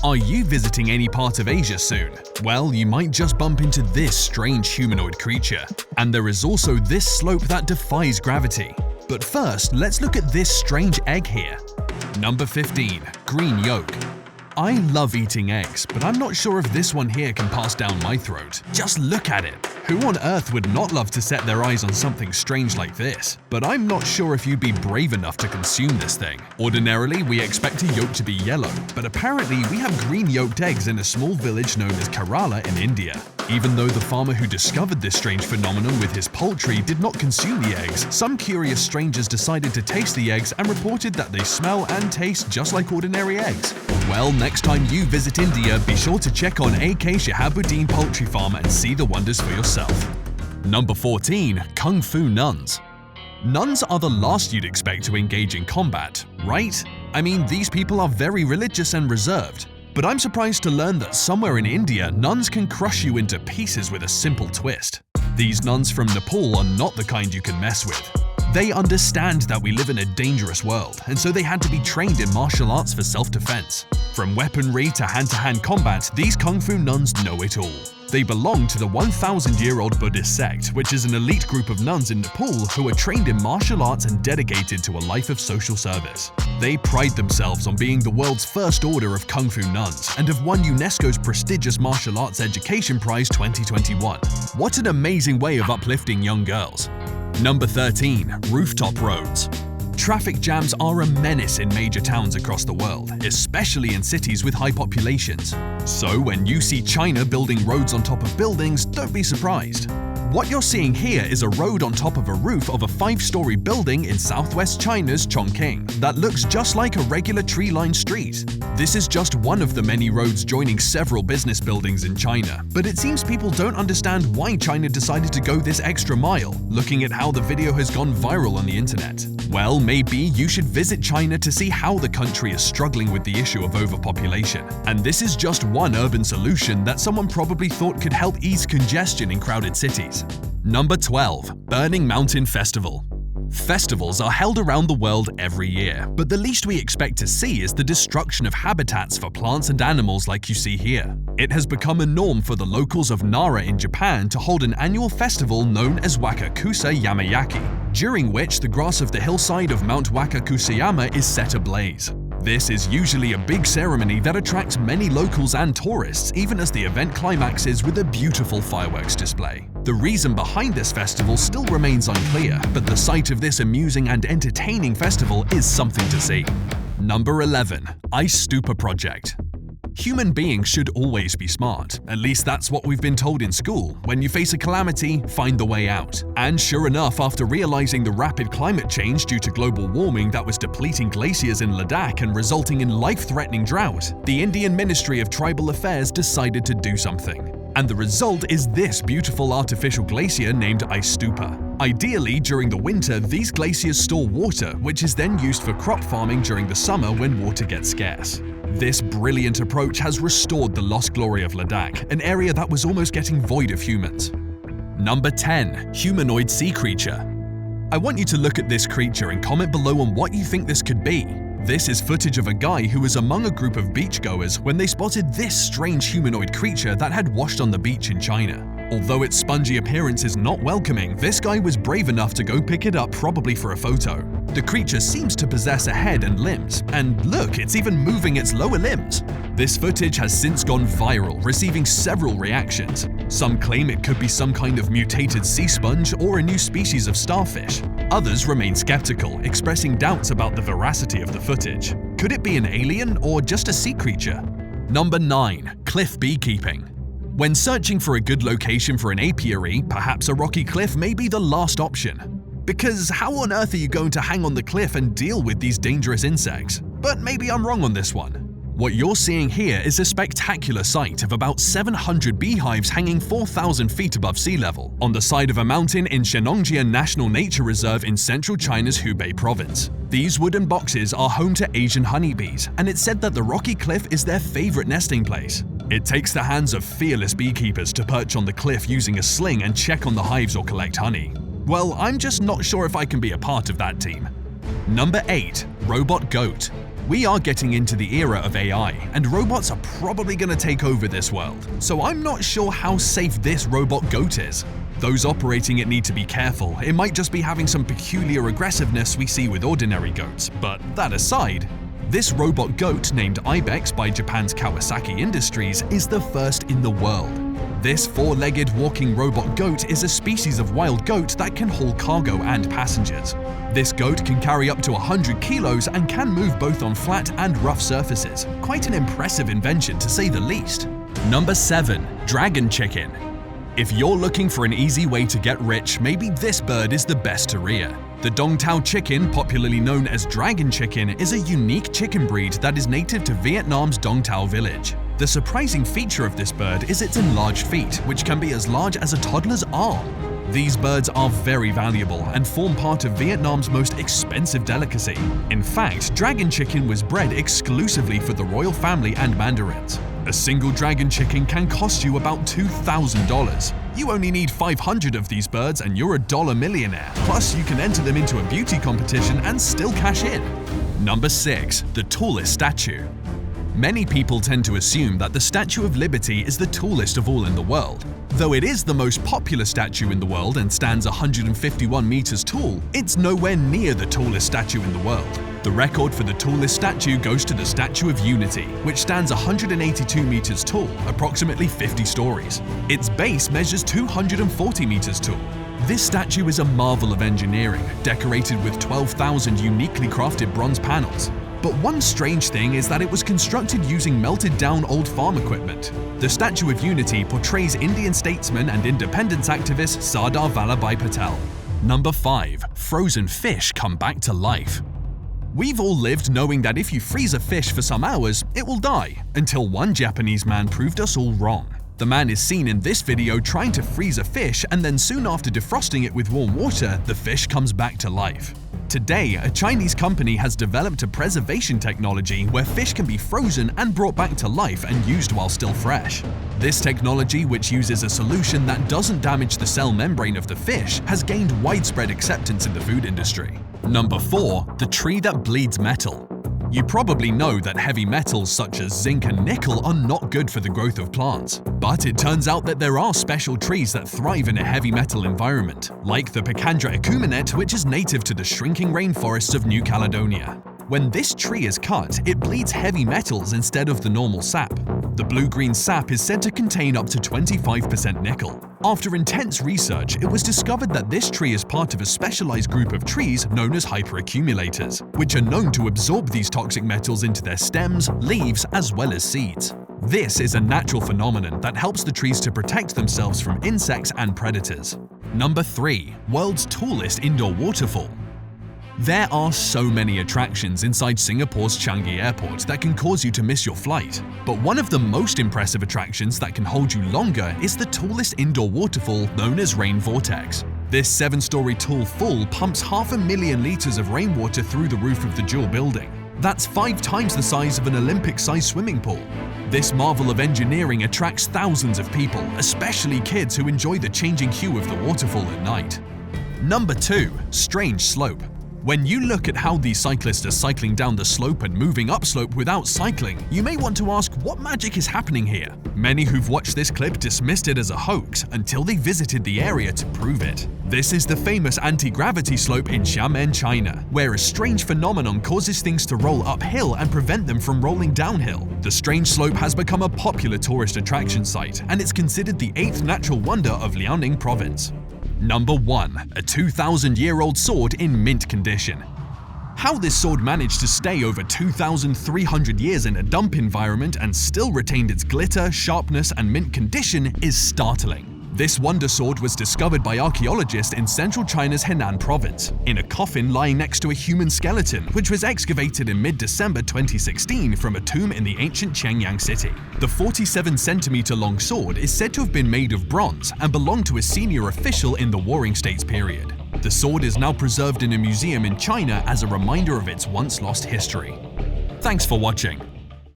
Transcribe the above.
Are you visiting any part of Asia soon? Well, you might just bump into this strange humanoid creature. And there is also this slope that defies gravity. But first, let's look at this strange egg here. Number 15. Green yolk. I love eating eggs, but I'm not sure if this one here can pass down my throat. Just look at it. Who on earth would not love to set their eyes on something strange like this? But I'm not sure if you'd be brave enough to consume this thing. Ordinarily, we expect a yolk to be yellow, but apparently we have green yolked eggs in a small village known as Kerala in India. Even though the farmer who discovered this strange phenomenon with his poultry did not consume the eggs, some curious strangers decided to taste the eggs and reported that they smell and taste just like ordinary eggs. Well, next time you visit India, be sure to check on AK Shahabuddin Poultry Farm and see the wonders for yourself. Number 14. Kung Fu Nuns. Nuns are the last you'd expect to engage in combat, right? I mean, these people are very religious and reserved. But I'm surprised to learn that somewhere in India, nuns can crush you into pieces with a simple twist. These nuns from Nepal are not the kind you can mess with. They understand that we live in a dangerous world, and so they had to be trained in martial arts for self-defense. From weaponry to hand-to-hand combat, these Kung Fu nuns know it all. They belong to the 1,000-year-old Buddhist sect, which is an elite group of nuns in Nepal who are trained in martial arts and dedicated to a life of social service. They pride themselves on being the world's first order of Kung Fu nuns and have won UNESCO's prestigious Martial Arts Education Prize 2021. What an amazing way of uplifting young girls. Number 13. Rooftop roads. Traffic jams are a menace in major towns across the world, especially in cities with high populations. So when you see China building roads on top of buildings, don't be surprised. What you're seeing here is a road on top of a roof of a 5-story building in southwest China's Chongqing that looks just like a regular tree-lined street. This is just one of the many roads joining several business buildings in China, but it seems people don't understand why China decided to go this extra mile, looking at how the video has gone viral on the internet. Well, maybe you should visit China to see how the country is struggling with the issue of overpopulation. And this is just one urban solution that someone probably thought could help ease congestion in crowded cities. Number 12. Burning Mountain Festival. Festivals are held around the world every year, but the least we expect to see is the destruction of habitats for plants and animals like you see here. It has become a norm for the locals of Nara in Japan to hold an annual festival known as Wakakusa Yamayaki, during which the grass of the hillside of Mount Wakakusayama is set ablaze. This is usually a big ceremony that attracts many locals and tourists, even as the event climaxes with a beautiful fireworks display. The reason behind this festival still remains unclear, but the sight of this amusing and entertaining festival is something to see. Number 11. Ice Stupa Project. Human beings should always be smart. At least that's what we've been told in school. When you face a calamity, find the way out. And sure enough, after realizing the rapid climate change due to global warming that was depleting glaciers in Ladakh and resulting in life-threatening drought, the Indian Ministry of Tribal Affairs decided to do something. And the result is this beautiful artificial glacier named Ice Stupa. Ideally, during the winter, these glaciers store water, which is then used for crop farming during the summer when water gets scarce. This brilliant approach has restored the lost glory of Ladakh, an area that was almost getting void of humans. Number 10. Humanoid Sea Creature. I want you to look at this creature and comment below on what you think this could be. This is footage of a guy who was among a group of beachgoers when they spotted this strange humanoid creature that had washed on the beach in China. Although its spongy appearance is not welcoming, this guy was brave enough to go pick it up, probably for a photo. The creature seems to possess a head and limbs, and look, it's even moving its lower limbs. This footage has since gone viral, receiving several reactions. Some claim it could be some kind of mutated sea sponge or a new species of starfish. Others remain skeptical, expressing doubts about the veracity of the footage. Could it be an alien or just a sea creature? Number 9. Cliff beekeeping. When searching for a good location for an apiary, perhaps a rocky cliff may be the last option. Because how on earth are you going to hang on the cliff and deal with these dangerous insects? But maybe I'm wrong on this one. What you're seeing here is a spectacular sight of about 700 beehives hanging 4,000 feet above sea level on the side of a mountain in Shenongjia National Nature Reserve in central China's Hubei province. These wooden boxes are home to Asian honeybees, and it's said that the rocky cliff is their favorite nesting place. It takes the hands of fearless beekeepers to perch on the cliff using a sling and check on the hives or collect honey. Well, I'm just not sure if I can be a part of that team. Number 8. Robot Goat. We are getting into the era of AI, and robots are probably going to take over this world, so I'm not sure how safe this robot goat is. Those operating it need to be careful. It might just be having some peculiar aggressiveness we see with ordinary goats, but that aside, this robot goat named Ibex by Japan's Kawasaki Industries is the first in the world. This four-legged walking robot goat is a species of wild goat that can haul cargo and passengers. This goat can carry up to 100 kilos and can move both on flat and rough surfaces. Quite an impressive invention to say the least. Number 7. Dragon chicken. If you're looking for an easy way to get rich, maybe this bird is the best to rear. The Dongtao chicken, popularly known as dragon chicken, is a unique chicken breed that is native to Vietnam's Dongtao village. The surprising feature of this bird is its enlarged feet, which can be as large as a toddler's arm. These birds are very valuable and form part of Vietnam's most expensive delicacy. In fact, dragon chicken was bred exclusively for the royal family and mandarins. A single dragon chicken can cost you about $2,000. You only need 500 of these birds and you're a dollar millionaire. Plus, you can enter them into a beauty competition and still cash in. Number 6. The tallest statue. Many people tend to assume that the Statue of Liberty is the tallest of all in the world. Though it is the most popular statue in the world and stands 151 meters tall, it's nowhere near the tallest statue in the world. The record for the tallest statue goes to the Statue of Unity, which stands 182 meters tall, approximately 50 stories. Its base measures 240 meters tall. This statue is a marvel of engineering, decorated with 12,000 uniquely crafted bronze panels. But one strange thing is that it was constructed using melted down old farm equipment. The Statue of Unity portrays Indian statesman and independence activist Sardar Vallabhbhai Patel. Number 5. Frozen fish come back to life. We've all lived knowing that if you freeze a fish for some hours, it will die, until one Japanese man proved us all wrong. The man is seen in this video trying to freeze a fish, and then soon after defrosting it with warm water, the fish comes back to life. Today, a Chinese company has developed a preservation technology where fish can be frozen and brought back to life and used while still fresh. This technology, which uses a solution that doesn't damage the cell membrane of the fish, has gained widespread acceptance in the food industry. Number 4. The tree that bleeds metal. You probably know that heavy metals such as zinc and nickel are not good for the growth of plants. But it turns out that there are special trees that thrive in a heavy metal environment, like the Picandra ecumenet, which is native to the shrinking rainforests of New Caledonia. When this tree is cut, it bleeds heavy metals instead of the normal sap. The blue-green sap is said to contain up to 25% nickel. After intense research, it was discovered that this tree is part of a specialized group of trees known as hyperaccumulators, which are known to absorb these toxic metals into their stems, leaves, as well as seeds. This is a natural phenomenon that helps the trees to protect themselves from insects and predators. Number 3. World's tallest indoor waterfall. There are so many attractions inside Singapore's Changi Airport that can cause you to miss your flight. But one of the most impressive attractions that can hold you longer is the tallest indoor waterfall known as Rain Vortex. This 7-story tall fall pumps 500,000 liters of rainwater through the roof of the dual building. That's 5 times the size of an Olympic-sized swimming pool. This marvel of engineering attracts thousands of people, especially kids who enjoy the changing hue of the waterfall at night. Number 2. Strange slope. When you look at how these cyclists are cycling down the slope and moving upslope without cycling, you may want to ask what magic is happening here. Many who've watched this clip dismissed it as a hoax until they visited the area to prove it. This is the famous anti-gravity slope in Xiamen, China, where a strange phenomenon causes things to roll uphill and prevent them from rolling downhill. The strange slope has become a popular tourist attraction site, and it's considered the 8th natural wonder of Liaoning province. Number 1. A 2,000-year-old sword in mint condition. How this sword managed to stay over 2,300 years in a dump environment and still retained its glitter, sharpness, and mint condition is startling. This wonder sword was discovered by archaeologists in central China's Henan province, in a coffin lying next to a human skeleton, which was excavated in mid-December 2016 from a tomb in the ancient Qiangyang city. The 47-centimeter-long sword is said to have been made of bronze and belonged to a senior official in the Warring States period. The sword is now preserved in a museum in China as a reminder of its once-lost history. Thanks for watching.